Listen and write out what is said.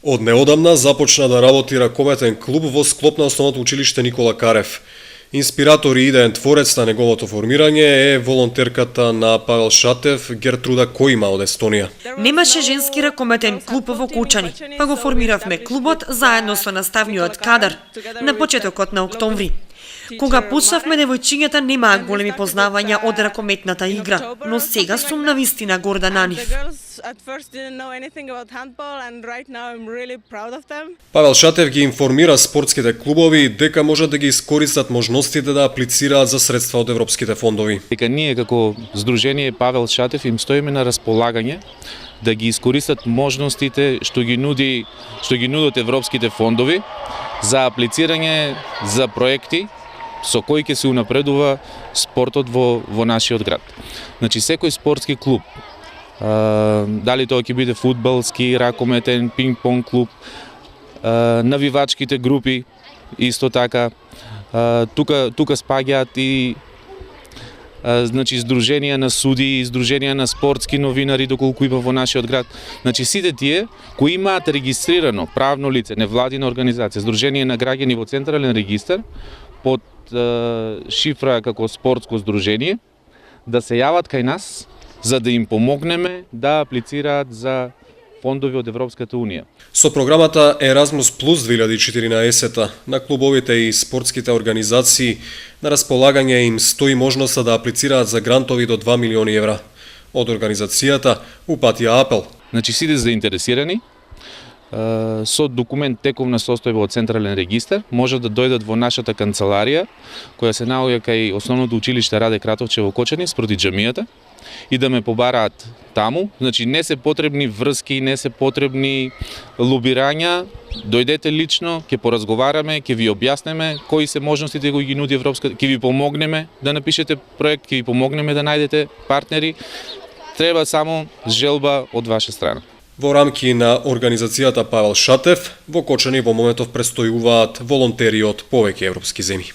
Од неодамна започна да работи ракометен клуб во склоп на основното училиште Никола Карев. Инспиратор и идеен творец на неговото формирање е волонтерката на Павел Шатев, Гертруда Коима од Естонија. Немаше женски ракометен клуб во Кучани, па го формиравме клубот заедно со наставниот кадар на почетокот на октомври. Кога почнавме, девојчињата немаа големи познавања од ракометната игра, но сега сум навистина горда на нив. Павел Шатев ги информира спортските клубови дека можат да ги искористат можностите да аплицираат за средства од европските фондови. Дека ние како Сдружение Павел Шатев им стоиме на располагање да ги искористат можностите што ги нудат европските фондови за аплицирање за проекти со кои ќе се унапредува спортот во нашиот град. Значи секој спортски клуб, дали тоа ќе биде фудбалски, ракометен, пинг-понг клуб, навивачките групи исто така, тука спаѓаат и значи здруженија на судии, здруженија на спортски новинари доколку има во нашиот град. Значи сите тие кои имаат регистрирано правно лице, невладина организација, здружение на граѓани во централен регистар под шифра како спортско здружение, да се јават кај нас за да им помогнеме да аплицираат за фондови од Европската Унија. Со програмата Еразмус Плюс 2014 на клубовите и спортските организации на располагање им стои можноста да аплицираат за грантови до 2 милиони евра. Од организацијата упатија апел. Значи сите заинтересирани со документ тековна состојба од Централен регистар можат да дојдат во нашата канцеларија која се наоѓа кај основното училиште Раде Кратовче во Кочани спроти џамијата и да ме побараат таму. Значи не се потребни врски, не се потребни лобирања. Дојдете лично, ќе поразговараме, ќе ви објаснеме кои се можностите кои ги нуди Европска, ќе ви помогнеме да напишете проект, ќе ви помогнеме да најдете партнери. Треба само желба од ваша страна. Во рамки на организацијата Павел Шатев, во Кочани во моментов престојуваат волонтери од повеќе европски земји.